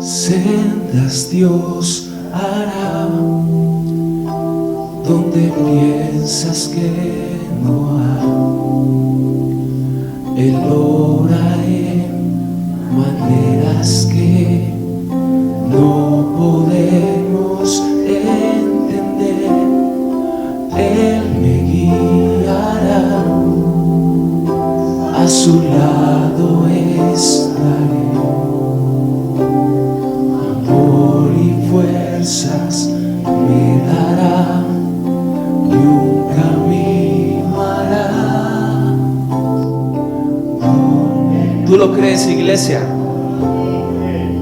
sendas Dios hará donde piensas que no hay. Él obra en maneras que no podemos entender. Él me guiará, a su lado estaré. Amor y fuerzas me dará y un camino hará. ¿Tú lo crees, iglesia?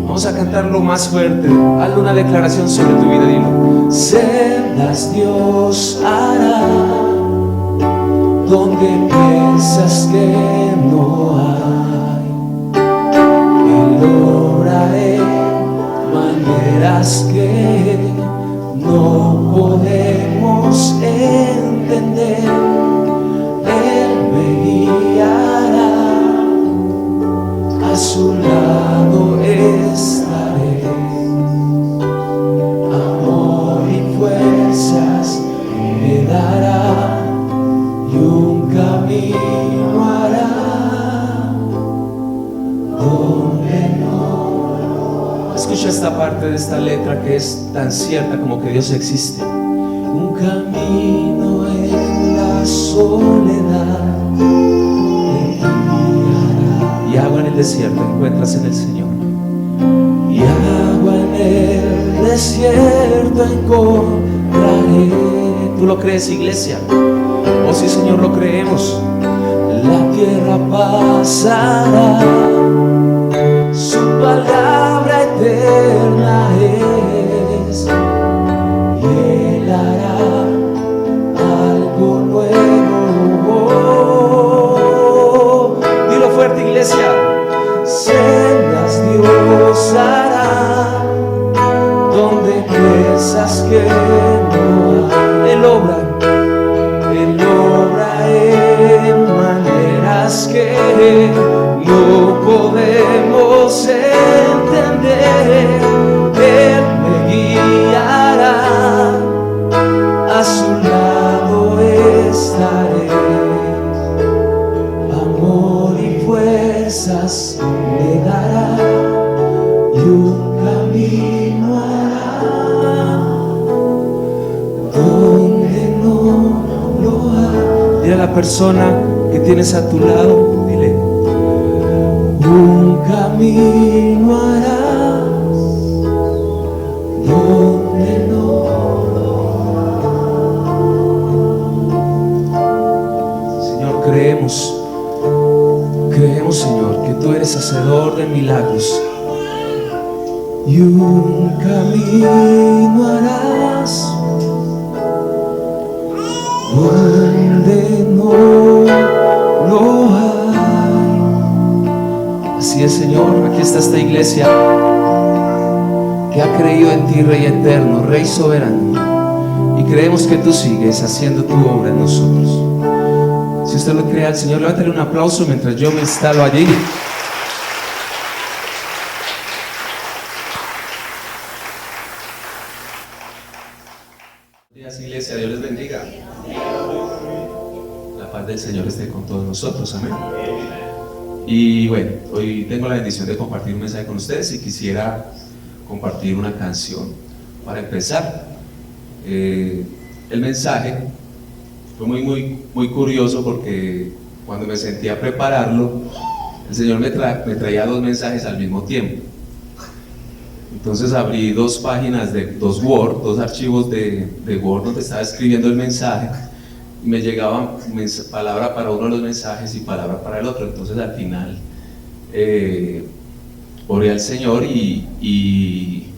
Vamos a cantarlo más fuerte. Hazle una declaración sobre tu vida, dilo. Sendas Dios hará donde piensas que no hay. Él obra en maneras que no podemos entender. Él me guiará, a su lado estaré. Amor y fuerzas me dará y un camino hará donde no. Escucha esta parte de esta letra que es tan cierta como que Dios existe. Un camino en la soledad me guiará. Y agua en el desierto encuentras en el Señor. Y agua en el desierto encontraré. ¿Tú lo crees, iglesia? Oh sí, Señor, lo creemos. La tierra pasará, su palabra eterna es, y Él hará algo nuevo. Dilo fuerte, iglesia. Sendas Dios hará donde piensas que no hay. Él obra en maneras que no podemos entender. Él me guiará, a su lado estaré. Amor y fuerzas me dará y un camino hará donde no lo hay. Dile a la persona que tienes a tu lado, dile: un camino hará donde no lo hay. Señor, creemos, Señor, que tú eres hacedor de milagros. Y un camino harás donde no lo hay. Así es, Señor. Aquí está esta iglesia que ha creído en ti, Rey eterno, Rey soberano, y creemos que tú sigues haciendo tu obra en nosotros. Si usted lo cree al Señor, levántale un aplauso mientras yo me instalo allí. Buenos días, iglesia. Dios les bendiga. La paz del Señor esté con todos nosotros. Amén. Y bueno, hoy tengo la bendición de compartir un mensaje con ustedes y quisiera compartir una canción para empezar. El mensaje fue muy curioso porque cuando me sentí a prepararlo, el Señor me traía dos mensajes al mismo tiempo. Entonces abrí dos páginas de dos archivos de Word donde estaba escribiendo el mensaje, y me llegaban palabra para uno de los mensajes y palabra para el otro. Entonces al final oré al Señor y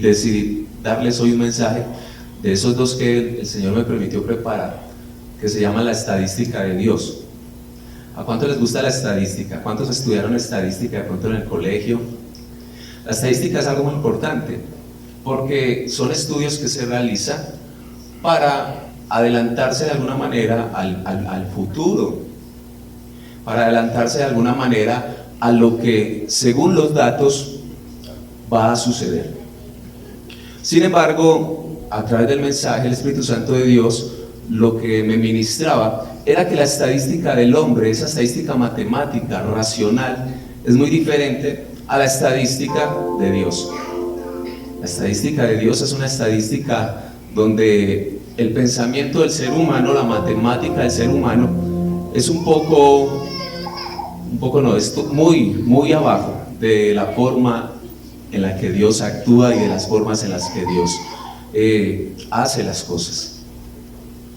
decidí darles hoy un mensaje de esos dos que el Señor me permitió preparar, que se llama la estadística de Dios. ¿A cuántos les gusta la estadística? ¿Cuántos estudiaron estadística de pronto en el colegio? La estadística es algo muy importante porque son estudios que se realizan para adelantarse de alguna manera al futuro, para adelantarse de alguna manera a lo que según los datos va a suceder. Sin embargo, a través del mensaje, el Espíritu Santo de Dios lo que me ministraba era que la estadística del hombre, esa estadística matemática, racional, es muy diferente a la estadística de Dios. La estadística de Dios es una estadística donde el pensamiento del ser humano, la matemática del ser humano, es muy abajo de la forma en la que Dios actúa y de las formas en las que Dios hace las cosas.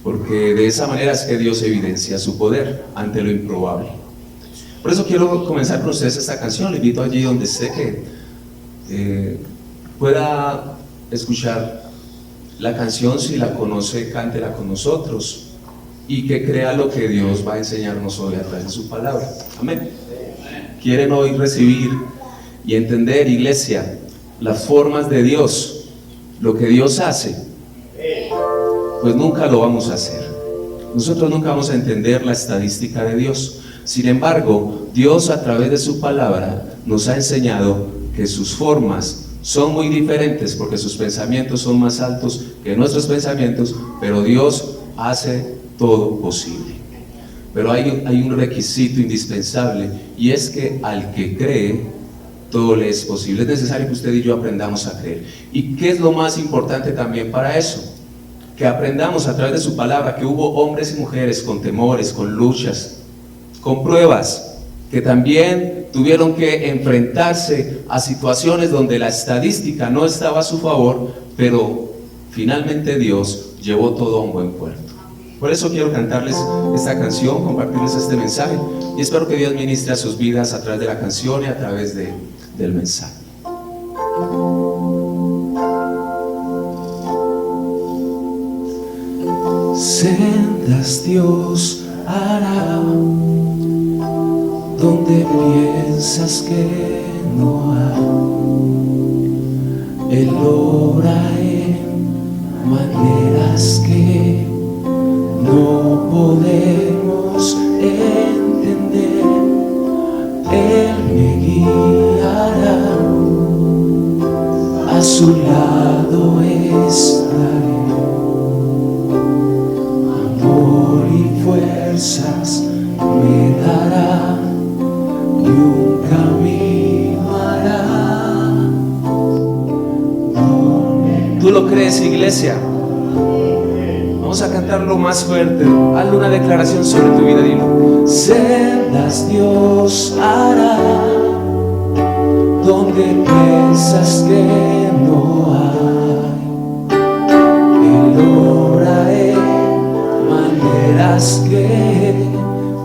Porque de esa manera es que Dios evidencia su poder ante lo improbable. Por eso quiero comenzar con ustedes esta canción. Le invito allí donde esté que pueda escuchar la canción. Si la conoce, cántela con nosotros y que crea lo que Dios va a enseñarnos hoy a través de su palabra. Amén. ¿Quieren hoy recibir y entender, iglesia, las formas de Dios, lo que Dios hace? Pues nunca lo vamos a hacer. Nosotros nunca vamos a entender la estadística de Dios. Sin embargo, Dios a través de su palabra nos ha enseñado que sus formas son muy diferentes, porque sus pensamientos son más altos que nuestros pensamientos, pero Dios hace todo posible. Pero hay un requisito indispensable, y es que al que cree, todo le es posible. Es necesario que usted y yo aprendamos a creer. ¿Y qué es lo más importante también para eso? Que aprendamos a través de su palabra que hubo hombres y mujeres con temores, con luchas, con pruebas, que también tuvieron que enfrentarse a situaciones donde la estadística no estaba a su favor, pero finalmente Dios llevó todo a un buen puerto. Por eso quiero cantarles esta canción, compartirles este mensaje, y espero que Dios ministre a sus vidas a través de la canción y a través del mensaje. Sendas Dios hará donde piensas que no hay. Él obra en maneras que no podemos entender. Él me guiará, a su lado estaré. Amor y fuerzas me dará y un camino hará. ¿Tú lo crees, iglesia? Vamos a cantarlo más fuerte. Hazle una declaración sobre tu vida, dilo. Sendas Dios hará donde piensas que no hay. Él obra en maneras que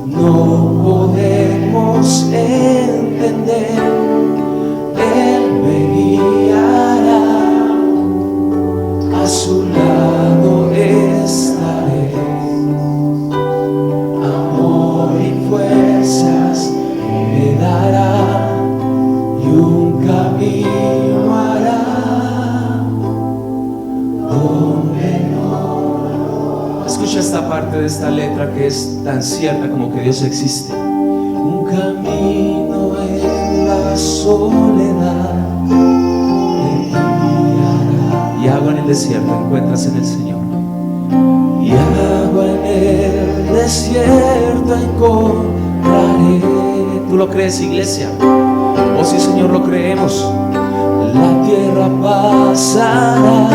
no podemos entender. Él me guiará, a su lado estaré. Amor y fuerzas me dará y un camino hará donde no. Escucha esta parte de esta letra que es tan cierta como que Dios existe. Un camino en la soledad me guiará. Y agua en el desierto encuentras en el Señor. Y agua en el desierto encontraré. ¿Tú lo crees, iglesia? Oh sí, Señor, lo creemos. La tierra pasará,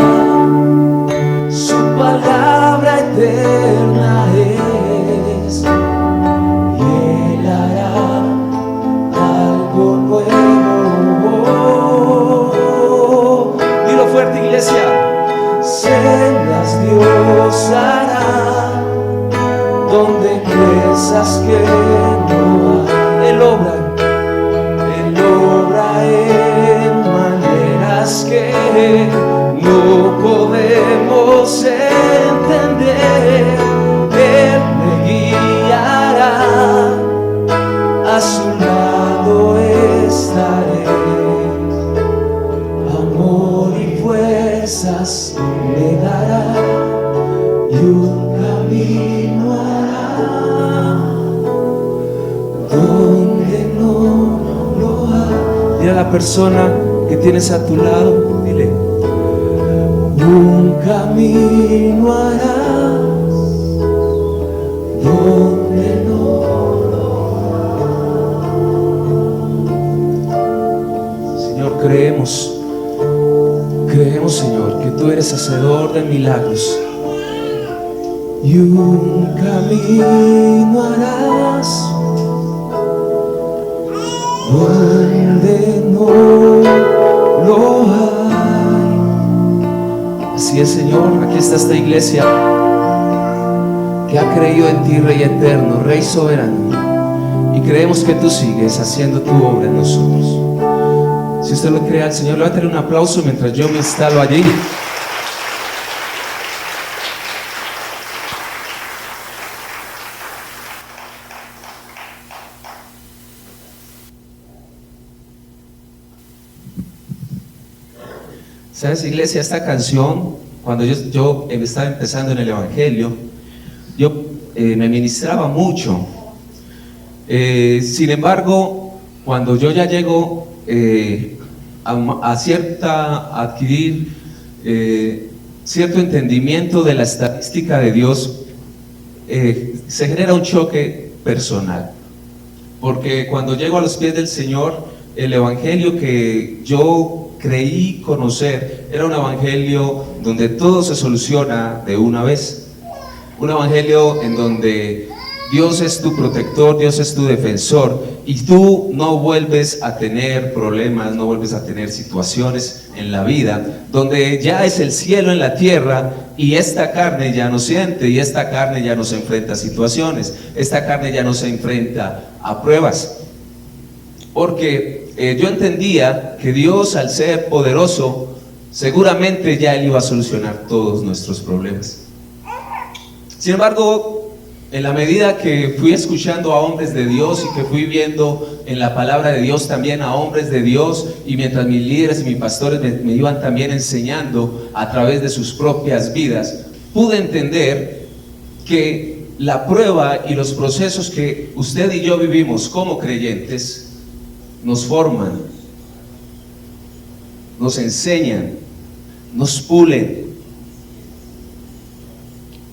su palabra eterna es, y Él hará algo nuevo. Dilo fuerte, iglesia. Sendas Dios hará donde piensas que no hay. Él obra en maneras que no podemos entender. Él me guiará, a su lado estaré. Amor y fuerzas me dará y un camino hará donde no lo hay. Dile a la persona que que tienes a tu lado, dile: un camino harás donde no. Señor, creemos, Señor, que tú eres hacedor de milagros. Y un camino harás donde no lo hay. Así es, Señor. Aquí está esta iglesia que ha creído en ti, Rey eterno, Rey soberano, y creemos que tú sigues haciendo tu obra en nosotros. Si usted lo cree al Señor, le va a tener un aplauso mientras yo me instalo allí. ¿Sabes, iglesia? Esta canción, cuando yo estaba empezando en el Evangelio, me ministraba mucho. Sin embargo, cuando yo ya llego a adquirir cierto entendimiento de la estadística de Dios, se genera un choque personal. Porque cuando llego a los pies del Señor, el Evangelio que yo creí conocer era un evangelio donde todo se soluciona de una vez, un evangelio en donde Dios es tu protector, Dios es tu defensor, y tú no vuelves a tener problemas, no vuelves a tener situaciones en la vida donde ya es el cielo en la tierra y esta carne ya no siente, y esta carne ya no se enfrenta a situaciones, esta carne ya no se enfrenta a pruebas. Porque yo entendía que Dios, al ser poderoso, seguramente ya Él iba a solucionar todos nuestros problemas. Sin embargo, en la medida que fui escuchando a hombres de Dios y que fui viendo en la palabra de Dios también a hombres de Dios, y mientras mis líderes y mis pastores me iban también enseñando a través de sus propias vidas, pude entender que la prueba y los procesos que usted y yo vivimos como creyentes nos forman, nos enseñan, nos pulen.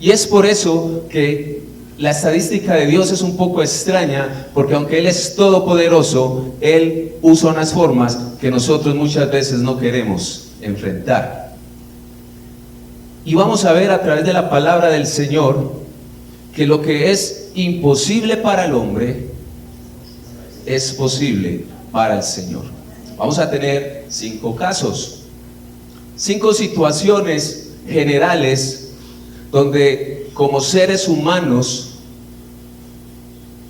Y es por eso que la estadística de Dios es un poco extraña, porque aunque Él es todopoderoso, Él usa unas formas que nosotros muchas veces no queremos enfrentar. Y vamos a ver a través de la palabra del Señor que lo que es imposible para el hombre es posible para el Señor. Vamos a tener 5 casos, 5 situaciones generales donde como seres humanos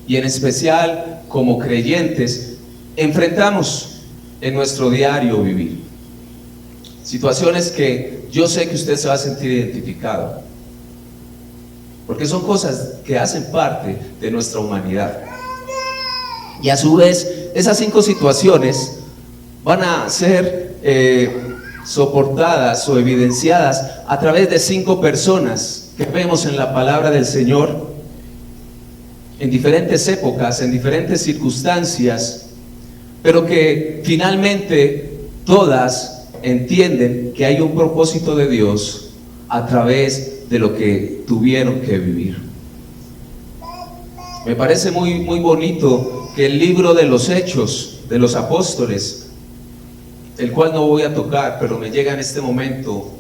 y en especial como creyentes enfrentamos en nuestro diario vivir. Situaciones que yo sé que usted se va a sentir identificado, porque son cosas que hacen parte de nuestra humanidad. Y a su vez, esas 5 situaciones van a ser soportadas o evidenciadas a través de 5 personas que vemos en la palabra del Señor en diferentes épocas, en diferentes circunstancias, pero que finalmente todas entienden que hay un propósito de Dios a través de lo que tuvieron que vivir. Me parece muy bonito que el libro de los Hechos de los Apóstoles, el cual no voy a tocar, pero me llega en este momento,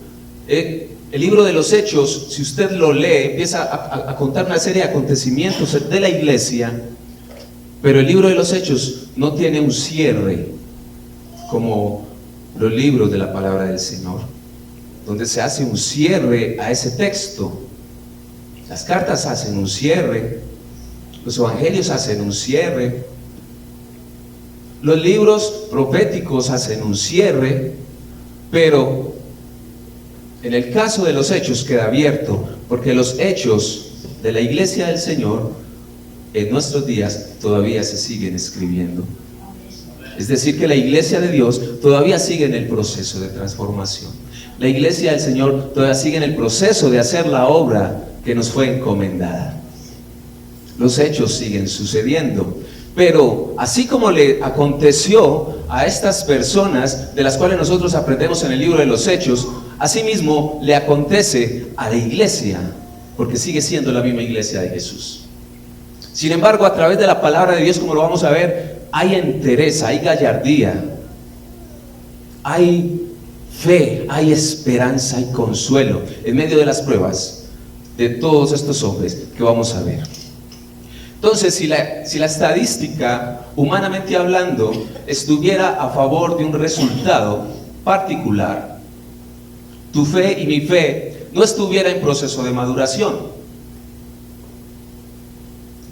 el libro de los Hechos, si usted lo lee, empieza a contar una serie de acontecimientos de la iglesia, pero el libro de los Hechos no tiene un cierre como los libros de la palabra del Señor, donde se hace un cierre a ese texto. Las cartas hacen un cierre, los evangelios hacen un cierre, los libros proféticos hacen un cierre, pero en el caso de los Hechos queda abierto, porque los hechos de la iglesia del Señor en nuestros días todavía se siguen escribiendo. Es decir, que la iglesia de Dios todavía sigue en el proceso de transformación. La iglesia del Señor todavía sigue en el proceso de hacer la obra que nos fue encomendada. Los hechos siguen sucediendo, pero así como le aconteció a estas personas de las cuales nosotros aprendemos en el libro de los Hechos, asimismo le acontece a la iglesia, porque sigue siendo la misma iglesia de Jesús. Sin embargo, a través de la palabra de Dios, como lo vamos a ver, hay entereza, hay gallardía, hay fe, hay esperanza, hay consuelo en medio de las pruebas de todos estos hombres que vamos a ver. Entonces, si la estadística, humanamente hablando, estuviera a favor de un resultado particular, tu fe y mi fe no estuviera en proceso de maduración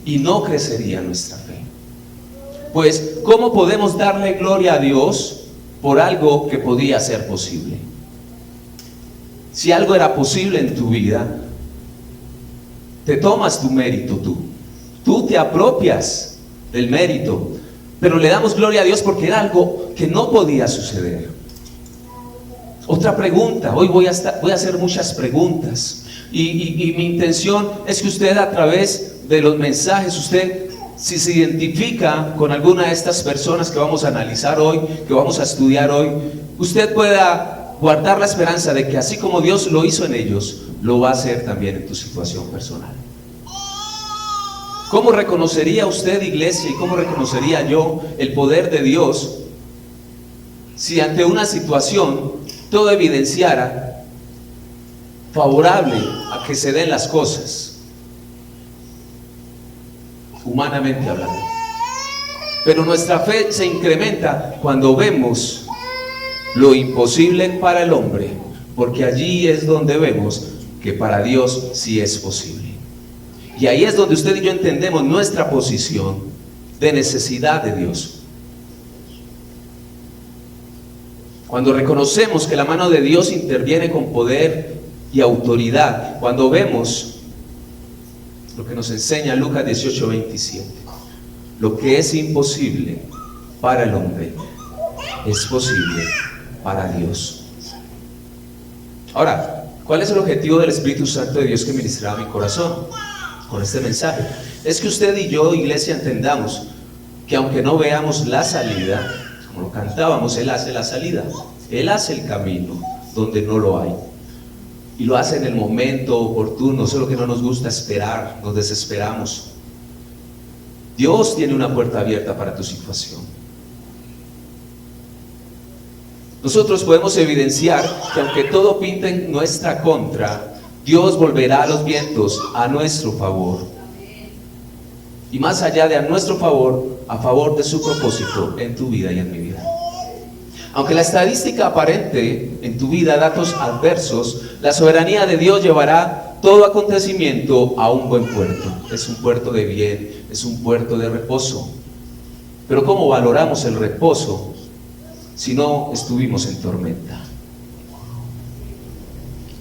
y no crecería nuestra fe. Pues, ¿cómo podemos darle gloria a Dios por algo que podía ser posible? Si algo era posible en tu vida, te tomas tu mérito tú te apropias del mérito, pero le damos gloria a Dios porque era algo que no podía suceder. Otra pregunta, hoy voy a hacer muchas preguntas y mi intención es que usted, a través de los mensajes, usted, si se identifica con alguna de estas personas que vamos a analizar hoy, que vamos a estudiar hoy, usted pueda guardar la esperanza de que así como Dios lo hizo en ellos, lo va a hacer también en tu situación personal. ¿Cómo reconocería usted, iglesia, y cómo reconocería yo el poder de Dios si ante una situación todo evidenciara favorable a que se den las cosas, humanamente hablando? Pero nuestra fe se incrementa cuando vemos lo imposible para el hombre, porque allí es donde vemos que para Dios sí es posible. Y ahí es donde usted y yo entendemos nuestra posición de necesidad de Dios. Cuando reconocemos que la mano de Dios interviene con poder y autoridad, cuando vemos lo que nos enseña Lucas 18:27, lo que es imposible para el hombre es posible para Dios. Ahora, ¿cuál es el objetivo del Espíritu Santo de Dios que ministraba mi corazón con este mensaje? Es que usted y yo, iglesia, entendamos que aunque no veamos la salida, como lo cantábamos, Él hace la salida, Él hace el camino donde no lo hay, y lo hace en el momento oportuno. Solo que no nos gusta esperar, nos desesperamos. Dios tiene una puerta abierta para tu situación. Nosotros podemos evidenciar que aunque todo pinta en nuestra contra, Dios volverá los vientos a nuestro favor. Y más allá de a nuestro favor, a favor de su propósito en tu vida y en mi vida. Aunque la estadística aparente en tu vida datos adversos, la soberanía de Dios llevará todo acontecimiento a un buen puerto. Es un puerto de bien, es un puerto de reposo. Pero ¿cómo valoramos el reposo si no estuvimos en tormenta?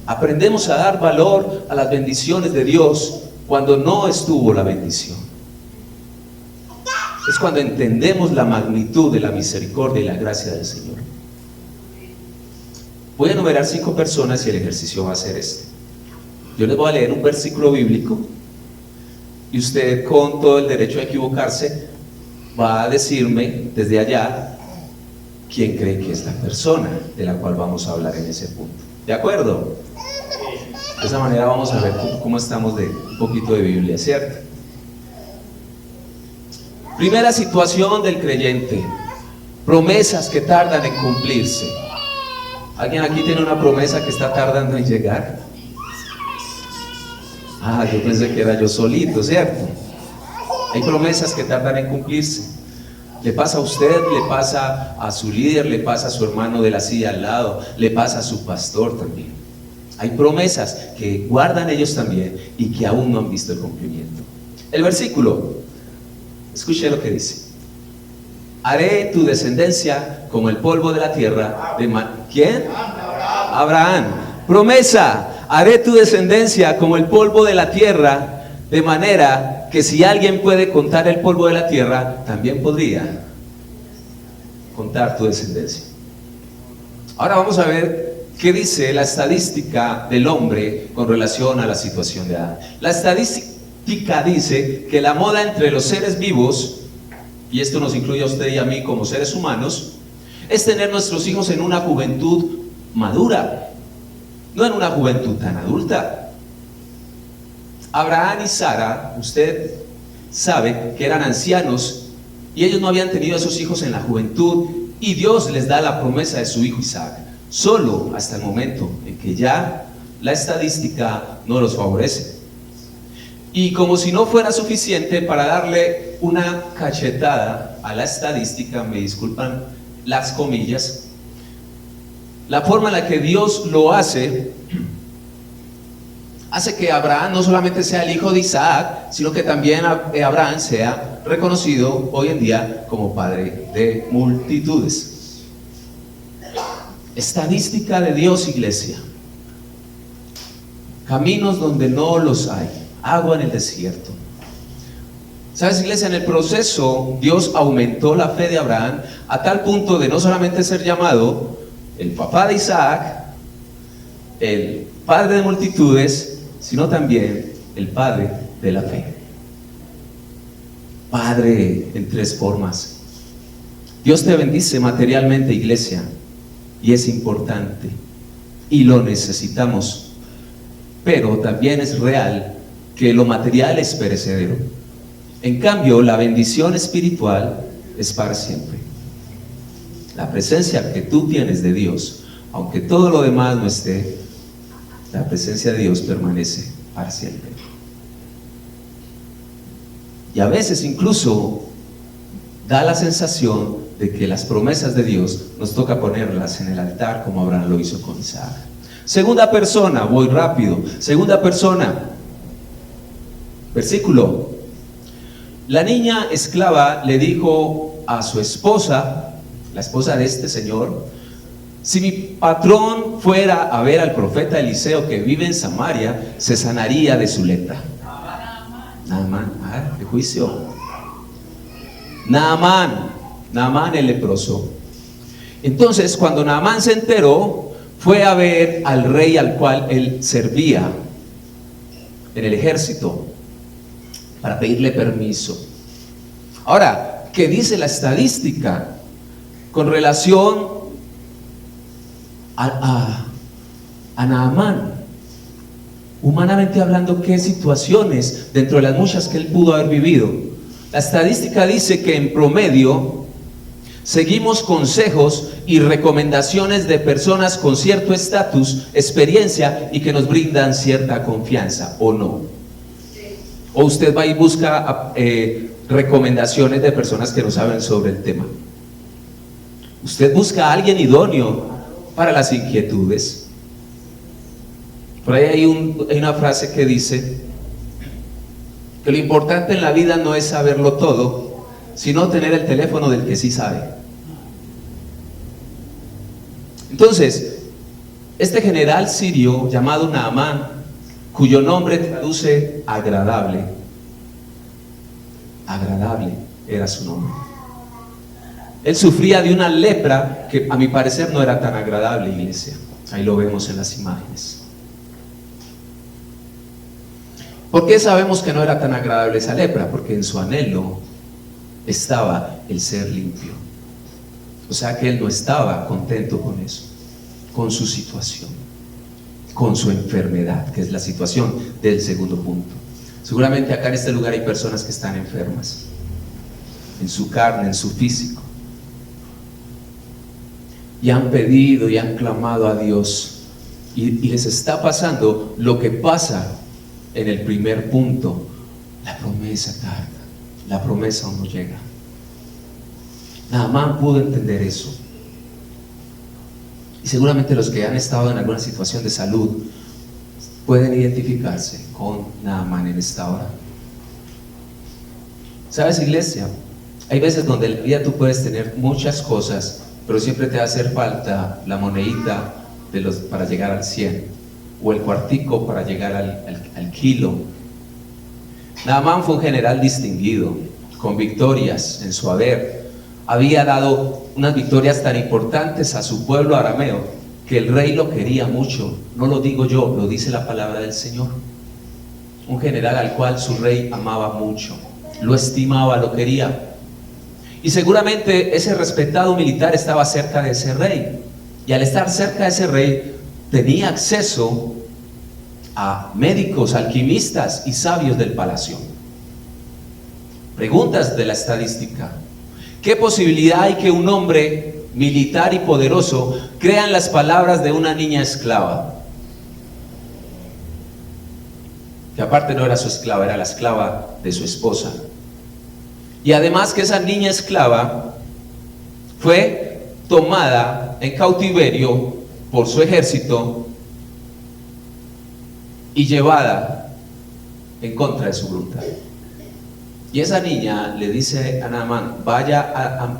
Aprendemos a dar valor a las bendiciones de Dios cuando no estuvo la bendición. Es cuando entendemos la magnitud de la misericordia y la gracia del Señor. Voy a enumerar 5 personas y el ejercicio va a ser este. Yo les voy a leer un versículo bíblico y usted, con todo el derecho a equivocarse, va a decirme desde allá quién cree que es la persona de la cual vamos a hablar en ese punto. ¿De acuerdo? De esa manera vamos a ver cómo estamos de un poquito de Biblia, ¿cierto? Primera situación del creyente: promesas que tardan en cumplirse. ¿Alguien aquí tiene una promesa que está tardando en llegar? Yo pensé que era yo solito, ¿cierto? Hay promesas que tardan en cumplirse. Le pasa a usted, le pasa a su líder, le pasa a su hermano de la silla al lado, le pasa a su pastor también. Hay promesas que guardan ellos también y que aún no han visto el cumplimiento. El versículo, escuche lo que dice: haré tu descendencia como el polvo de la tierra de ¿quién? Abraham. Promesa: haré tu descendencia como el polvo de la tierra, de manera que si alguien puede contar el polvo de la tierra, también podría contar tu descendencia. Ahora vamos a ver qué dice la estadística del hombre con relación a la situación de Adán. La estadística dice que la moda entre los seres vivos, y esto nos incluye a usted y a mí como seres humanos, es tener nuestros hijos en una juventud madura, no en una juventud tan adulta. Abraham y Sara, usted sabe que eran ancianos y ellos no habían tenido a sus hijos en la juventud, y Dios les da la promesa de su hijo Isaac, solo hasta el momento en que ya la estadística no los favorece. Y como si no fuera suficiente, para darle una cachetada a la estadística, me disculpan las comillas, la forma en la que Dios lo hace que Abraham no solamente sea el hijo de Isaac, sino que también Abraham sea reconocido hoy en día como padre de multitudes. Estadística de Dios, iglesia. Caminos donde no los hay, agua en el desierto. ¿Sabes, iglesia? En el proceso Dios aumentó la fe de Abraham a tal punto de no solamente ser llamado el papá de Isaac, el padre de multitudes, sino también el padre de la fe. Padre en tres formas. Dios te bendice materialmente, iglesia, y es importante y lo necesitamos, pero también es real que lo material es perecedero. En cambio, la bendición espiritual es para siempre. La presencia que tú tienes de Dios, aunque todo lo demás no esté, la presencia de Dios permanece para siempre. Y a veces incluso da la sensación de que las promesas de Dios nos toca ponerlas en el altar, como Abraham lo hizo con Isaac. Segunda persona, voy rápido. Segunda persona, versículo. La niña esclava le dijo a su esposa, la esposa de este señor: si mi patrón fuera a ver al profeta Eliseo que vive en Samaria, se sanaría de su lepra. Naamán, qué juicio. Naamán el leproso. Entonces, cuando Naamán se enteró, fue a ver al rey al cual él servía en el ejército para pedirle permiso. Ahora, ¿qué dice la estadística con relación a Naamán? Humanamente hablando, ¿qué situaciones dentro de las muchas que él pudo haber vivido? La estadística dice que en promedio seguimos consejos y recomendaciones de personas con cierto estatus, experiencia y que nos brindan cierta confianza, ¿o no? O usted va y busca recomendaciones de personas que no saben sobre el tema. Usted busca a alguien idóneo para las inquietudes. Por ahí hay una frase que dice que lo importante en la vida no es saberlo todo, sino tener el teléfono del que sí sabe. Entonces, este general sirio llamado Naamán, cuyo nombre traduce agradable era su nombre. Él sufría de una lepra que a mi parecer no era tan agradable, iglesia. Ahí lo vemos en las imágenes. ¿Por qué sabemos que no era tan agradable esa lepra? Porque en su anhelo estaba el ser limpio. O sea que él no estaba contento con eso, con su situación, con su enfermedad, que es la situación del segundo punto. Seguramente acá en este lugar hay personas que están enfermas, en su carne, en su físico, y han pedido y han clamado a Dios, y les está pasando lo que pasa en el primer punto. La promesa tarda, la promesa aún no llega. Naamán pudo entender eso, y seguramente los que han estado en alguna situación de salud pueden identificarse con Naamán en esta hora. ¿Sabes, iglesia? Hay veces donde en la vida tú puedes tener muchas cosas, pero siempre te va a hacer falta la monedita para llegar al 100, o el cuartico para llegar al kilo. Naamán fue un general distinguido, con victorias en su haber. Había dado unas victorias tan importantes a su pueblo arameo que el rey lo quería mucho. No lo digo yo, lo dice la palabra del Señor. Un general al cual su rey amaba mucho, lo estimaba, lo quería. Y seguramente ese respetado militar estaba cerca de ese rey. Y al estar cerca de ese rey, tenía acceso a médicos, alquimistas y sabios del palacio. Preguntas de la estadística: ¿qué posibilidad hay que un hombre militar y poderoso crea en las palabras de una niña esclava? Que aparte no era su esclava, era la esclava de su esposa. Y además que esa niña esclava fue tomada en cautiverio por su ejército y llevada en contra de su voluntad. Y esa niña le dice a Naamán: vaya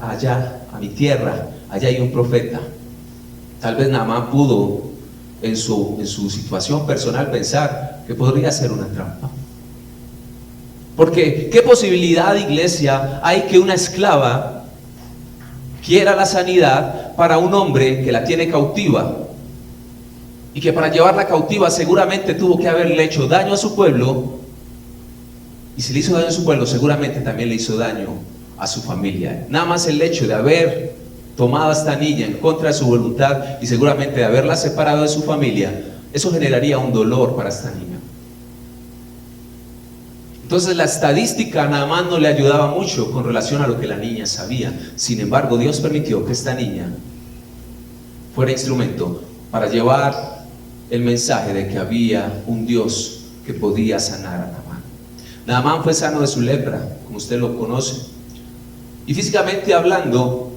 allá, a mi tierra, allá hay un profeta. Tal vez Naamán pudo en su situación personal pensar que podría ser una trampa. Porque ¿qué posibilidad, iglesia, hay que una esclava quiera la sanidad para un hombre que la tiene cautiva? Y que para llevarla cautiva seguramente tuvo que haberle hecho daño a su pueblo. Y si le hizo daño a su pueblo, seguramente también le hizo daño a su familia. Nada más el hecho de haber tomado a esta niña en contra de su voluntad y seguramente de haberla separado de su familia, eso generaría un dolor para esta niña. Entonces la estadística a Naamán no le ayudaba mucho con relación a lo que la niña sabía. Sin embargo, Dios permitió que esta niña fuera instrumento para llevar el mensaje de que había un Dios que podía sanar a Naamán. Naamán fue sano de su lepra, como usted lo conoce. Y físicamente hablando,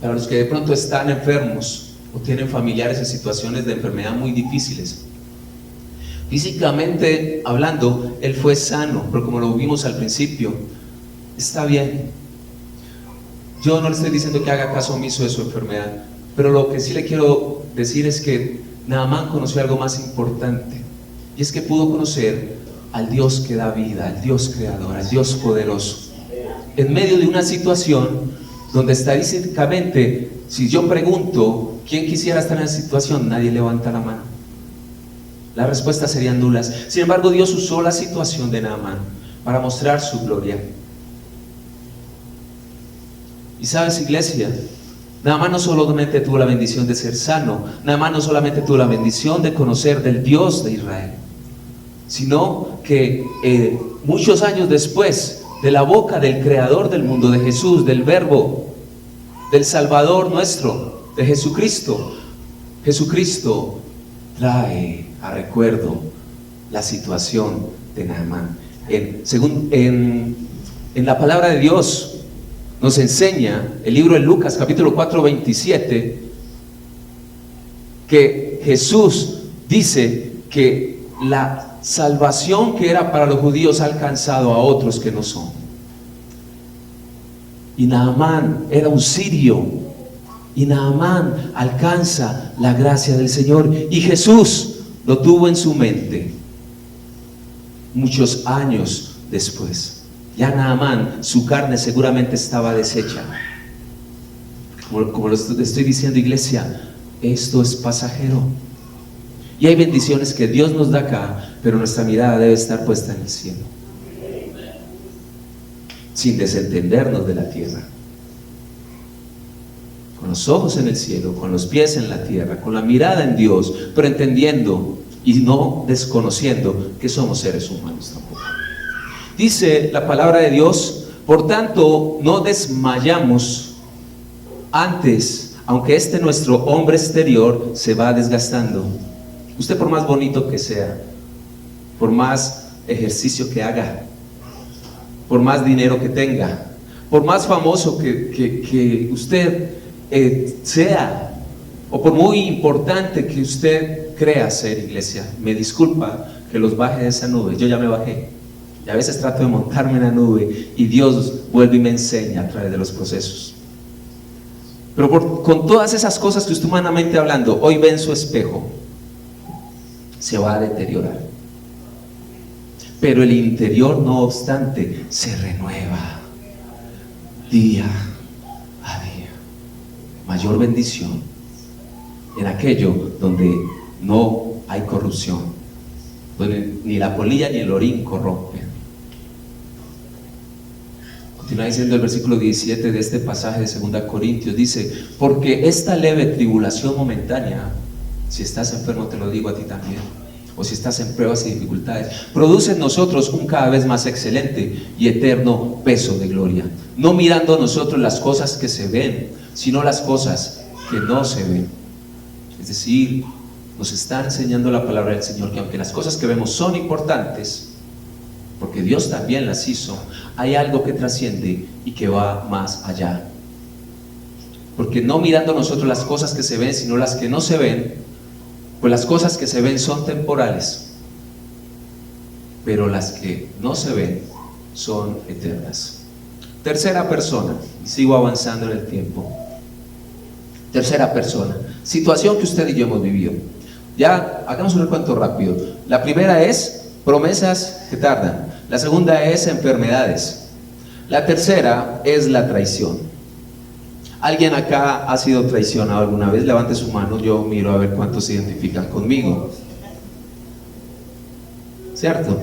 para los que de pronto están enfermos o tienen familiares en situaciones de enfermedad muy difíciles, físicamente hablando, él fue sano, pero como lo vimos al principio, está bien. Yo no le estoy diciendo que haga caso omiso de su enfermedad, pero lo que sí le quiero decir es que Naamán conoció algo más importante, y es que pudo conocer al Dios que da vida, al Dios creador, al Dios poderoso, en medio de una situación donde estadísticamente, si yo pregunto quién quisiera estar en esa situación, nadie levanta la mano. Las respuestas serían nulas. Sin embargo, Dios usó la situación de Naamán para mostrar su gloria. Y sabes, iglesia, Naamán no solamente tuvo la bendición de ser sano, Naamán no solamente tuvo la bendición de conocer del Dios de Israel, sino que muchos años después, de la boca del creador del mundo, de Jesús, del Verbo, del Salvador nuestro, de Jesucristo, Jesucristo trae a recuerdo la situación de Naamán. En la palabra de Dios nos enseña el libro de Lucas capítulo 4, 27, que Jesús dice que la salvación que era para los judíos ha alcanzado a otros que no son. Y Naamán era un sirio, y Naamán alcanza la gracia del Señor, y Jesús lo tuvo en su mente muchos años después. Ya Naamán, su carne seguramente estaba deshecha. Como lo estoy diciendo, iglesia, esto es pasajero. Y hay bendiciones que Dios nos da acá, pero nuestra mirada debe estar puesta en el cielo, sin desentendernos de la tierra, con los ojos en el cielo, con los pies en la tierra, con la mirada en Dios, pero entendiendo y no desconociendo que somos seres humanos tampoco. Dice la palabra de Dios: por tanto, no desmayamos antes, aunque nuestro hombre exterior se va desgastando. Usted, por más bonito que sea, por más ejercicio que haga, por más dinero que tenga, por más famoso que usted sea, o por muy importante que usted crea ser, iglesia, me disculpa que los baje de esa nube. Yo ya me bajé, y a veces trato de montarme en la nube y Dios vuelve y me enseña a través de los procesos. Pero con todas esas cosas que usted humanamente hablando hoy ve en su espejo, se va a deteriorar, pero el interior, no obstante, se renueva día a día. Mayor bendición en aquello donde no hay corrupción, donde ni la polilla ni el orín corrompen. Continúa diciendo el versículo 17 de este pasaje de 2 Corintios, dice, porque esta leve tribulación momentánea, si estás enfermo te lo digo a ti también, o si estás en pruebas y dificultades, produce en nosotros un cada vez más excelente y eterno peso de gloria, no mirando nosotros las cosas que se ven, sino las cosas que no se ven. Es decir, nos está enseñando la palabra del Señor que aunque las cosas que vemos son importantes, porque Dios también las hizo, hay algo que trasciende y que va más allá. Porque no mirando nosotros las cosas que se ven, sino las que no se ven, pues las cosas que se ven son temporales, pero las que no se ven son eternas. Tercera persona, sigo avanzando en el tiempo. Tercera persona, situación que usted y yo hemos vivido. Ya, hagamos un recuento rápido. La primera es promesas que tardan. La segunda es enfermedades. La tercera es la traición. ¿Alguien acá ha sido traicionado alguna vez? Levante su mano, yo miro a ver cuántos se identifican conmigo. ¿Cierto?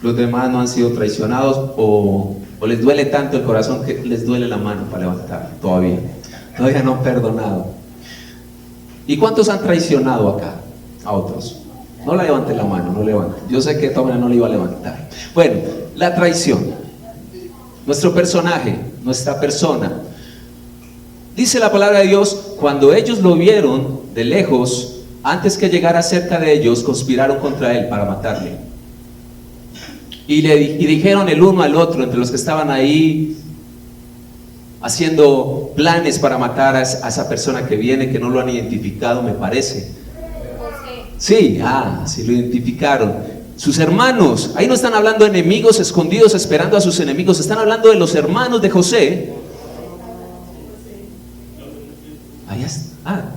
Los demás no han sido traicionados o les duele tanto el corazón que les duele la mano para levantar. Todavía no han perdonado. ¿Y cuántos han traicionado acá a otros? No la levanten la mano, no levanten. Yo sé que todavía no la iba a levantar. Bueno, la traición. Nuestro personaje, nuestra persona. Dice la palabra de Dios, cuando ellos lo vieron de lejos, antes que llegara cerca de ellos, conspiraron contra él para matarle. Y dijeron el uno al otro, entre los que estaban ahí, haciendo planes para matar a esa persona que viene, que no lo han identificado, me parece. Sí, sí lo identificaron. Sus hermanos, ahí no están hablando de enemigos escondidos esperando a sus enemigos, están hablando de los hermanos de José. Ahí está.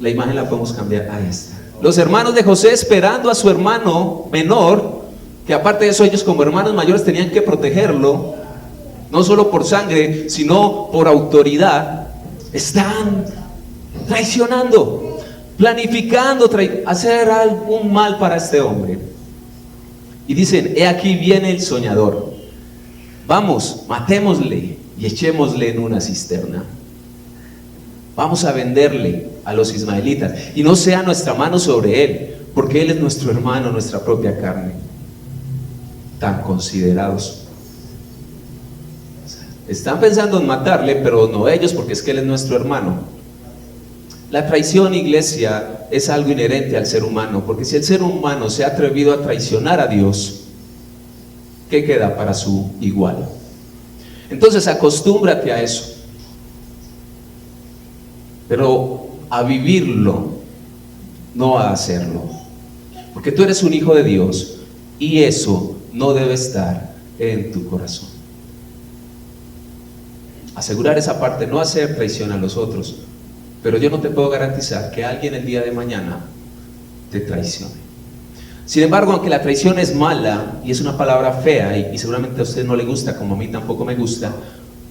La imagen la podemos cambiar. Ahí está. Los hermanos de José esperando a su hermano menor, que aparte de eso ellos como hermanos mayores tenían que protegerlo, no solo por sangre, sino por autoridad. Están traicionando, planificando hacer algún mal para este hombre. Y dicen, he aquí viene el soñador, vamos, matémosle y echémosle en una cisterna. Vamos a venderle a los ismaelitas y no sea nuestra mano sobre él, porque él es nuestro hermano, nuestra propia carne. Tan considerados. Están pensando en matarle, pero no ellos, porque es que él es nuestro hermano. La traición, iglesia, es algo inherente al ser humano, porque si el ser humano se ha atrevido a traicionar a Dios, ¿qué queda para su igual? Entonces acostúmbrate a eso, pero a vivirlo, no a hacerlo, porque tú eres un hijo de Dios y eso no debe estar en tu corazón. Asegurar esa parte, no hacer traición a los otros. Pero yo no te puedo garantizar que alguien el día de mañana te traicione. Sin embargo, aunque la traición es mala y es una palabra fea y seguramente a usted no le gusta, como a mí tampoco me gusta,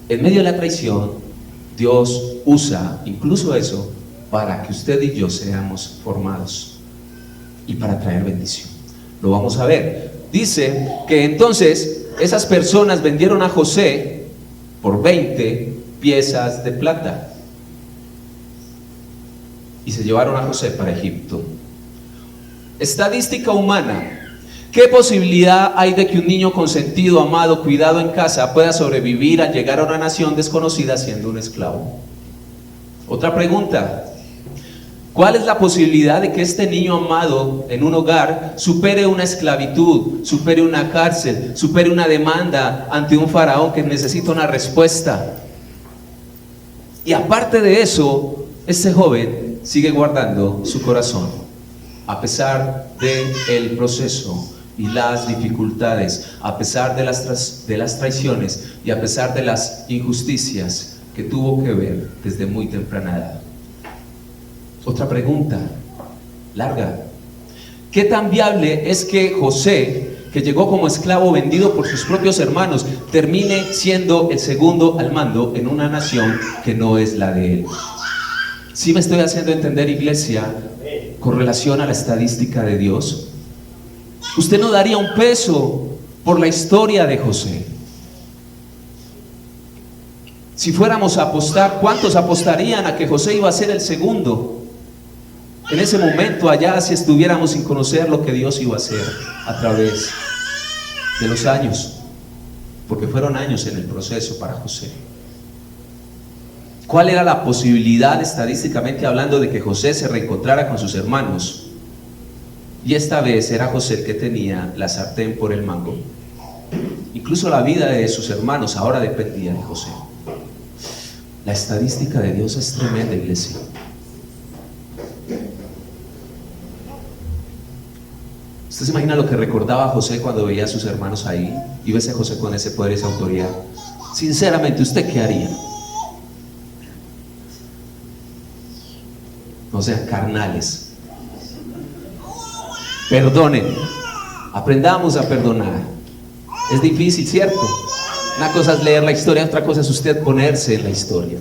en medio de la traición Dios usa incluso eso para que usted y yo seamos formados y para traer bendición. Lo vamos a ver. Dice que entonces esas personas vendieron a José por 20 piezas de plata. Y se llevaron a José para Egipto. Estadística humana. ¿Qué posibilidad hay de que un niño consentido, amado, cuidado en casa pueda sobrevivir al llegar a una nación desconocida siendo un esclavo? Otra pregunta. ¿Cuál es la posibilidad de que este niño amado en un hogar supere una esclavitud, supere una cárcel, supere una demanda ante un faraón que necesita una respuesta? Y aparte de eso, este joven sigue guardando su corazón a pesar del proceso y las dificultades, a pesar de las traiciones y a pesar de las injusticias que tuvo que ver desde muy temprana edad. Otra pregunta larga. ¿Qué tan viable es que José, que llegó como esclavo vendido por sus propios hermanos, termine siendo el segundo al mando en una nación que no es la de él? ¿Sí me estoy haciendo entender, iglesia, con relación a la estadística de Dios? Usted no daría un peso por la historia de José. Si fuéramos a apostar, ¿cuántos apostarían a que José iba a ser el segundo? En ese momento allá, si estuviéramos sin conocer lo que Dios iba a hacer a través de los años, porque fueron años en el proceso para José. ¿Cuál era la posibilidad estadísticamente hablando de que José se reencontrara con sus hermanos? Y esta vez era José el que tenía la sartén por el mango. Incluso la vida de sus hermanos ahora dependía de José. La estadística de Dios es tremenda, iglesia. ¿Usted se imagina lo que recordaba José cuando veía a sus hermanos ahí? Y ve a José con ese poder y esa autoridad. Sinceramente, ¿usted qué haría? No sean carnales. Perdonen. Aprendamos a perdonar. Es difícil, ¿cierto? Una cosa es leer la historia, otra cosa es usted ponerse en la historia.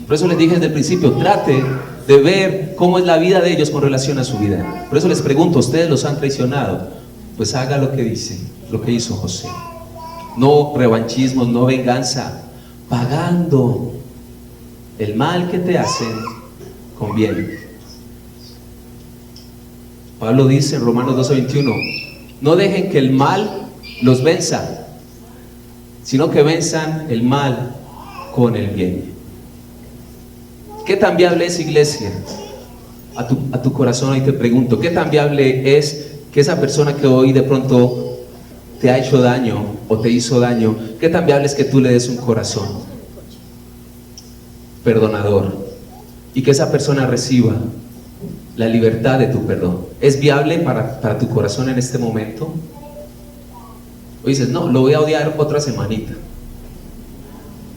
Por eso les dije desde el principio, trate de ver cómo es la vida de ellos con relación a su vida. Por eso les pregunto, ¿ustedes los han traicionado? Pues haga lo que dice, lo que hizo José. No revanchismo, no venganza, pagando el mal que te hacen con bien. Pablo dice en Romanos 12:21, no dejen que el mal los venza, sino que venzan el mal con el bien. ¿Qué tan viable es, iglesia? A tu corazón hoy te pregunto, ¿qué tan viable es que esa persona que hoy de pronto te ha hecho daño o te hizo daño, qué tan viable es que tú le des un corazón perdonador y que esa persona reciba la libertad de tu perdón? ¿Es viable para tu corazón en este momento? O dices, no, lo voy a odiar otra semanita,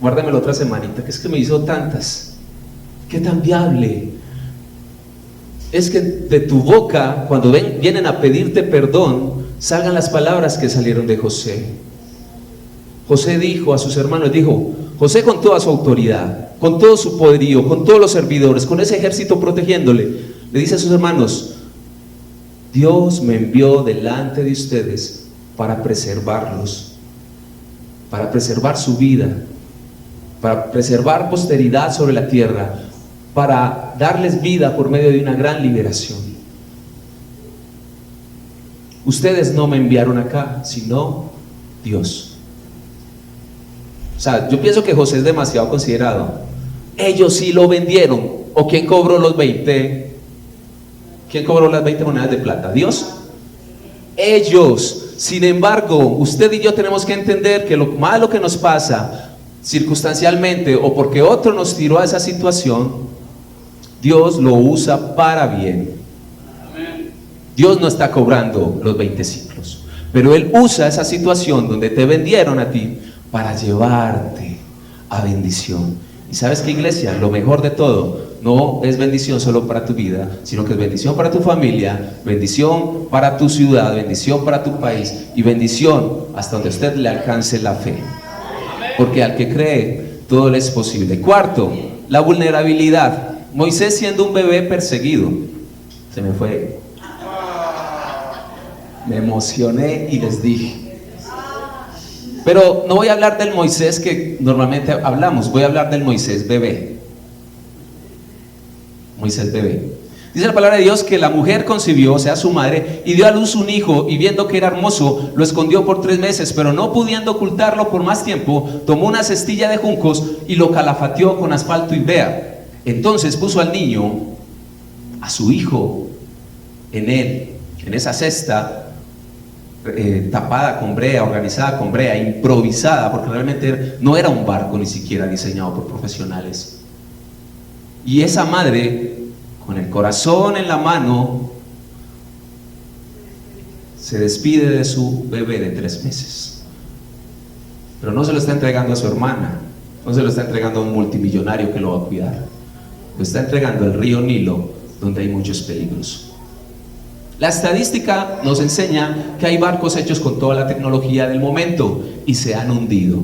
guárdamelo otra semanita, que es que me hizo tantas. ¿Qué tan viable es que de tu boca, cuando vienen a pedirte perdón, salgan las palabras que salieron de José? José dijo a sus hermanos, José con toda su autoridad, con todo su poderío, con todos los servidores, con ese ejército protegiéndole, le dice a sus hermanos, Dios me envió delante de ustedes para preservarlos, para preservar su vida, para preservar posteridad sobre la tierra, para darles vida por medio de una gran liberación. Ustedes no me enviaron acá, sino Dios. O sea, yo pienso que José es demasiado considerado. Ellos sí lo vendieron. ¿O quién cobró los 20? ¿Quién cobró las 20 monedas de plata? ¿Dios? Ellos. Sin embargo, usted y yo tenemos que entender que lo malo que nos pasa circunstancialmente o porque otro nos tiró a esa situación, Dios lo usa para bien. Dios no está cobrando los 20 ciclos, pero Él usa esa situación donde te vendieron a ti para llevarte a bendición. Y sabes qué, iglesia, lo mejor de todo no es bendición solo para tu vida, sino que es bendición para tu familia, bendición para tu ciudad, bendición para tu país y bendición hasta donde usted le alcance la fe. Porque al que cree, todo le es posible. Cuarto, la vulnerabilidad. Moisés siendo un bebé perseguido. Se me fue. Me emocioné y les dije. Pero no voy a hablar del Moisés que normalmente hablamos, voy a hablar del Moisés bebé. Moisés bebé. Dice la palabra de Dios que la mujer concibió, o sea su madre, y dio a luz un hijo, y viendo que era hermoso, lo escondió por 3 meses, pero no pudiendo ocultarlo por más tiempo, tomó una cestilla de juncos y lo calafateó con asfalto y brea. Entonces puso al niño, a su hijo, en esa cesta, tapada con brea, organizada con brea, improvisada, porque realmente no era un barco ni siquiera diseñado por profesionales. Y esa madre, con el corazón en la mano, se despide de su bebé de 3 meses. Pero no se lo está entregando a su hermana, no se lo está entregando a un multimillonario que lo va a cuidar. Lo está entregando al río Nilo, donde hay muchos peligros. La estadística nos enseña que hay barcos hechos con toda la tecnología del momento y se han hundido.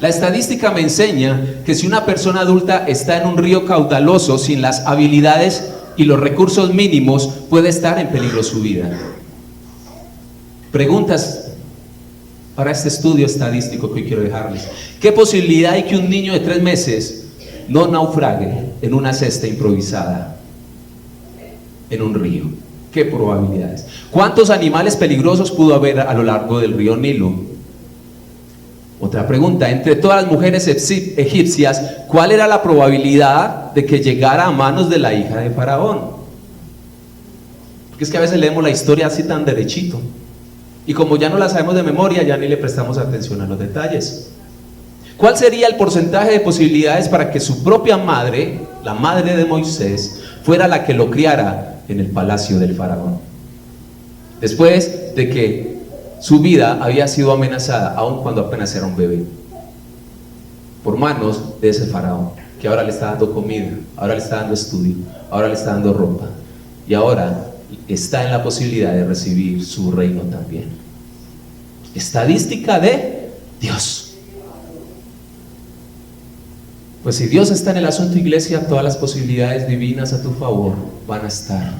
La estadística me enseña que si una persona adulta está en un río caudaloso sin las habilidades y los recursos mínimos, puede estar en peligro su vida. Preguntas para este estudio estadístico que hoy quiero dejarles. ¿Qué posibilidad hay que un niño de 3 meses no naufrague en una cesta improvisada en un río? ¿Qué probabilidades? ¿Cuántos animales peligrosos pudo haber a lo largo del río Nilo? Otra pregunta, entre todas las mujeres egipcias, ¿cuál era la probabilidad de que llegara a manos de la hija de Faraón? Porque es que a veces leemos la historia así tan derechito, y como ya no la sabemos de memoria, ya ni le prestamos atención a los detalles. ¿Cuál sería el porcentaje de posibilidades para que su propia madre, la madre de Moisés, fuera la que lo criara en el palacio del Faraón? Después de que su vida había sido amenazada, aun cuando apenas era un bebé, por manos de ese Faraón, que ahora le está dando comida, ahora le está dando estudio, ahora le está dando ropa, y ahora está en la posibilidad de recibir su reino también. Estadística de Dios. Pues si Dios está en el asunto, iglesia, todas las posibilidades divinas a tu favor van a estar.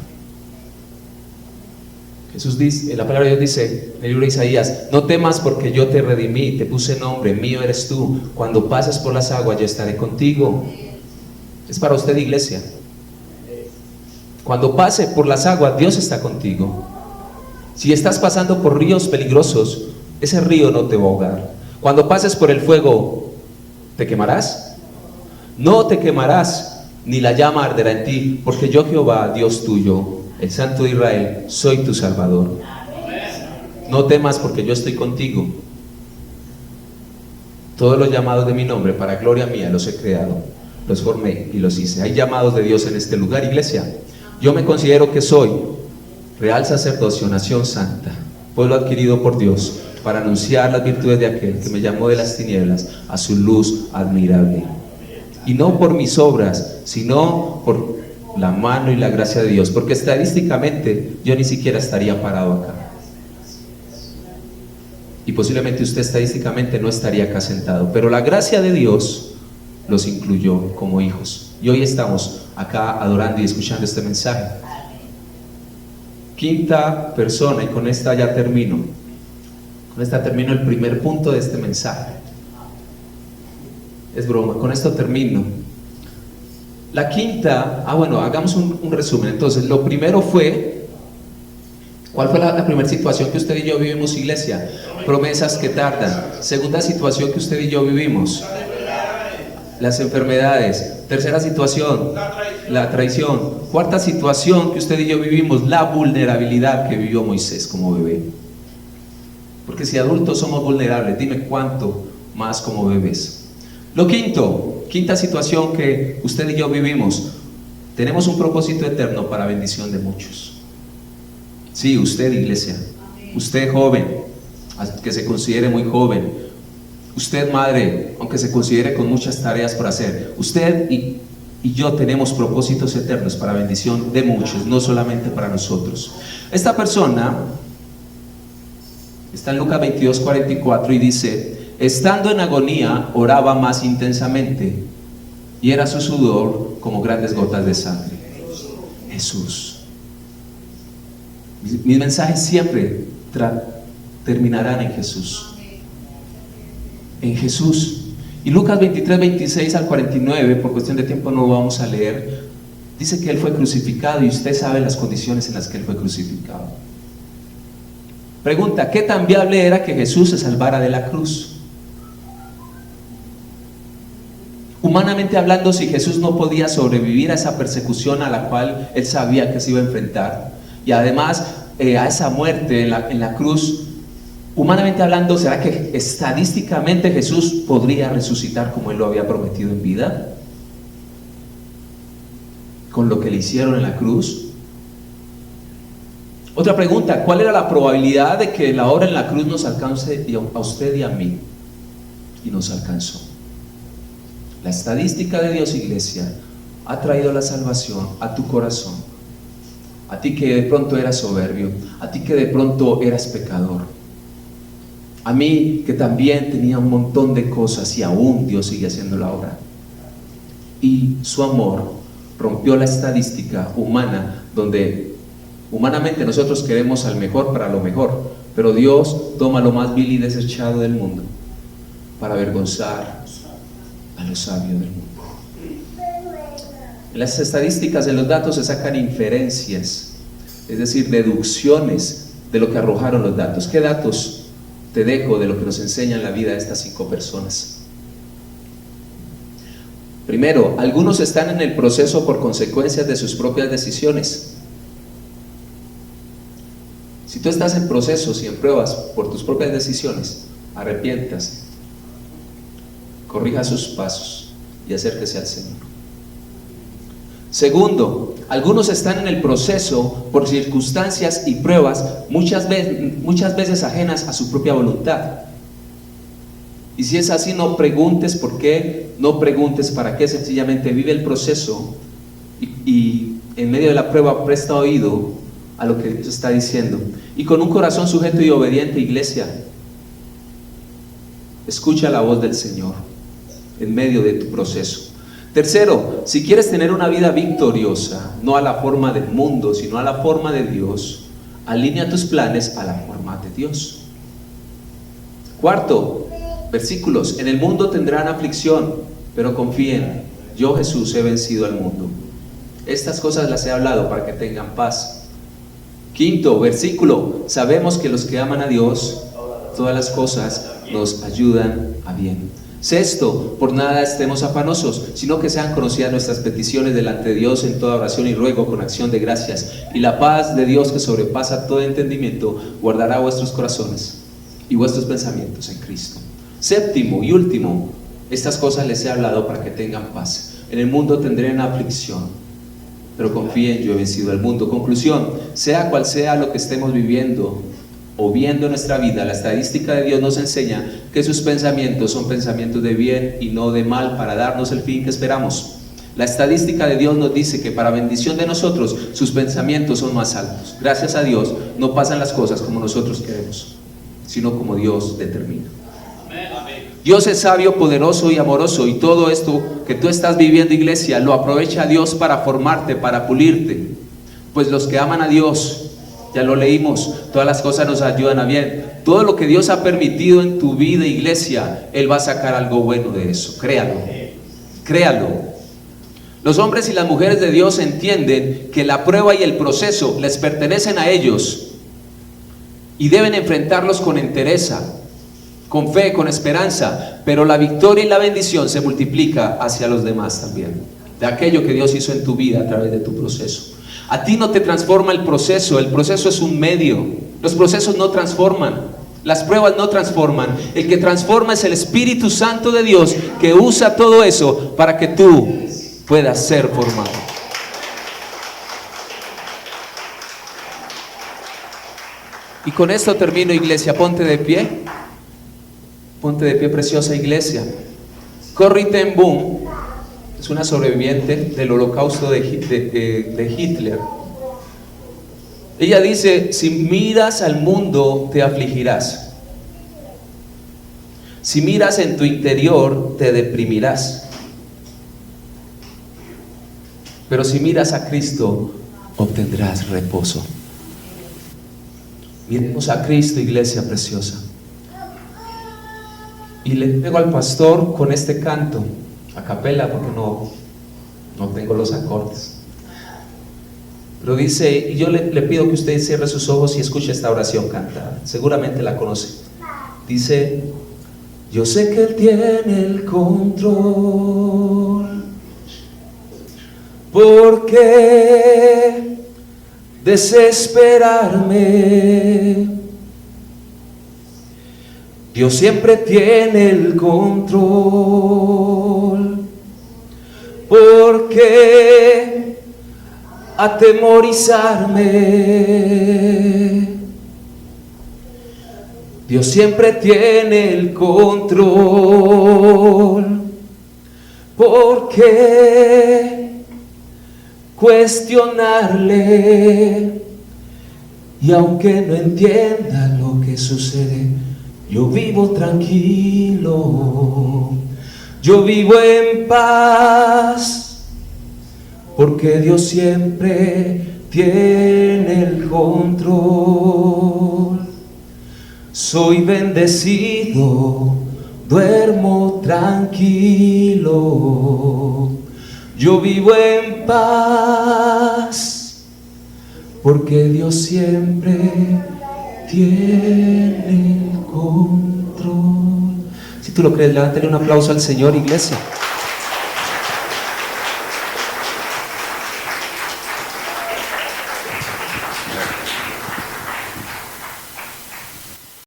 Jesús dice, la palabra de Dios dice en el libro de Isaías: no temas porque yo te redimí, te puse nombre, mío eres tú, cuando pases por las aguas yo estaré contigo. Es para usted, iglesia. Cuando pase por las aguas, Dios está contigo. Si estás pasando por ríos peligrosos, ese río no te va a ahogar. Cuando pases por el fuego, ¿te quemarás? No te quemarás, ni la llama arderá en ti, porque yo, Jehová, Dios tuyo, el Santo de Israel, soy tu Salvador. No temas porque yo estoy contigo. Todos los llamados de mi nombre, para gloria mía, los he creado, los formé y los hice. Hay llamados de Dios en este lugar, iglesia. Yo me considero que soy real sacerdocio, nación santa, pueblo adquirido por Dios, para anunciar las virtudes de aquel que me llamó de las tinieblas a su luz admirable. Y no por mis obras, sino por la mano y la gracia de Dios, porque estadísticamente yo ni siquiera estaría parado acá, y posiblemente usted estadísticamente no estaría acá sentado, pero la gracia de Dios los incluyó como hijos, y hoy estamos acá adorando y escuchando este mensaje. Quinta persona, y con esta ya termino, el primer punto de este mensaje. Es broma, con esto termino. La quinta, bueno, hagamos un resumen. Entonces, lo primero fue, ¿cuál fue la primera situación que usted y yo vivimos, iglesia? Promesas que tardan. Segunda situación que usted y yo vivimos, las enfermedades. Tercera situación, la traición. Cuarta situación que usted y yo vivimos, la vulnerabilidad que vivió Moisés como bebé. Porque si adultos somos vulnerables, dime cuánto más como bebés. Lo quinta situación que usted y yo vivimos, tenemos un propósito eterno para bendición de muchos. Sí, usted, iglesia, usted joven, que se considere muy joven, usted madre, aunque se considere con muchas tareas por hacer, usted y yo tenemos propósitos eternos para bendición de muchos, no solamente para nosotros. Esta persona está en Lucas 22:44 y dice: estando en agonía, oraba más intensamente, y era su sudor como grandes gotas de sangre. Jesús. Mis mensajes siempre terminarán en Jesús. En Jesús. Y Lucas 23:26 al 49, por cuestión de tiempo no lo vamos a leer, dice que Él fue crucificado, y usted sabe las condiciones en las que Él fue crucificado. Pregunta: ¿qué tan viable era que Jesús se salvara de la cruz? Humanamente hablando, si Jesús no podía sobrevivir a esa persecución a la cual Él sabía que se iba a enfrentar, y además a esa muerte en la cruz, humanamente hablando, ¿será que estadísticamente Jesús podría resucitar como Él lo había prometido en vida? Con lo que le hicieron en la cruz. Otra pregunta: ¿cuál era la probabilidad de que la obra en la cruz nos alcance a usted y a mí? Y nos alcanzó. La estadística de Dios, iglesia, ha traído la salvación a tu corazón. A ti que de pronto eras soberbio, a ti que de pronto eras pecador, a mí que también tenía un montón de cosas, y aún Dios sigue haciendo la obra. Y su amor rompió la estadística humana, donde humanamente nosotros queremos al mejor para lo mejor, Pero Dios toma lo más vil y desechado del mundo para avergonzar a los sabios del mundo. En las estadísticas, en los datos se sacan inferencias, es decir, deducciones de lo que arrojaron los datos. ¿Qué datos te dejo de lo que nos enseñan la vida de estas 5 personas? Primero, algunos están en el proceso por consecuencias de sus propias decisiones. Si tú estás en procesos y en pruebas por tus propias decisiones, arrepiéntase, corrija sus pasos y acérquese al Señor. Segundo, algunos están en el proceso por circunstancias y pruebas muchas veces ajenas a su propia voluntad. Y si es así, no preguntes por qué, no preguntes para qué, sencillamente vive el proceso y en medio de la prueba presta oído a lo que Dios está diciendo. Y con un corazón sujeto y obediente, iglesia, escucha la voz del Señor en medio de tu proceso. Tercero, si quieres tener una vida victoriosa, no a la forma del mundo, sino a la forma de Dios, alinea tus planes a la forma de Dios. Cuarto, versículos: en el mundo tendrán aflicción, pero confíen, yo Jesús he vencido al mundo. Estas cosas las he hablado para que tengan paz. Quinto, versículo: sabemos que los que aman a Dios, todas las cosas nos ayudan a bien. Sexto, por nada estemos afanosos, sino que sean conocidas nuestras peticiones delante de Dios en toda oración y ruego con acción de gracias. Y la paz de Dios, que sobrepasa todo entendimiento, guardará vuestros corazones y vuestros pensamientos en Cristo. Séptimo y último, estas cosas les he hablado para que tengan paz. En el mundo tendrán aflicción, pero confíen, yo he vencido al mundo. Conclusión: sea cual sea lo que estemos viviendo o viendo en nuestra vida, la estadística de Dios nos enseña que sus pensamientos son pensamientos de bien y no de mal, para darnos el fin que esperamos. La estadística de Dios nos dice que para bendición de nosotros, sus pensamientos son más altos. Gracias a Dios, no pasan las cosas como nosotros queremos, sino como Dios determina. Dios es sabio, poderoso y amoroso, y todo esto que tú estás viviendo, iglesia, lo aprovecha Dios para formarte, para pulirte. Pues los que aman a Dios, ya lo leímos, todas las cosas nos ayudan a bien. Todo lo que Dios ha permitido en tu vida, iglesia, Él va a sacar algo bueno de eso. Créalo, créalo. Los hombres y las mujeres de Dios entienden que la prueba y el proceso les pertenecen a ellos y deben enfrentarlos con entereza, con fe, con esperanza, pero la victoria y la bendición se multiplica hacia los demás también, de aquello que Dios hizo en tu vida a través de tu proceso. A ti no te transforma el proceso es un medio. Los procesos no transforman, las pruebas no transforman. El que transforma es el Espíritu Santo de Dios, que usa todo eso para que tú puedas ser formado. Y con esto termino, iglesia. Ponte de pie. Ponte de pie, preciosa iglesia. Corrie ten Boom es una sobreviviente del holocausto de Hitler. Ella dice: si miras al mundo te afligirás, si miras en tu interior te deprimirás, pero si miras a Cristo obtendrás reposo. Miremos a Cristo, iglesia preciosa. Y le entrego al pastor con este canto a capela, porque no tengo los acordes, pero dice, y yo le pido que usted cierre sus ojos y escuche esta oración cantada. Seguramente la conoce. Dice: yo sé que Él tiene el control, ¿por qué desesperarme? Dios siempre tiene el control, ¿por qué atemorizarme? Dios siempre tiene el control, ¿por qué cuestionarle? Y aunque no entienda lo que sucede, yo vivo tranquilo, yo vivo en paz, porque Dios siempre tiene el control. Soy bendecido, duermo tranquilo, yo vivo en paz, porque Dios siempre tiene el control. Si tú lo crees, levántale un aplauso al Señor, iglesia.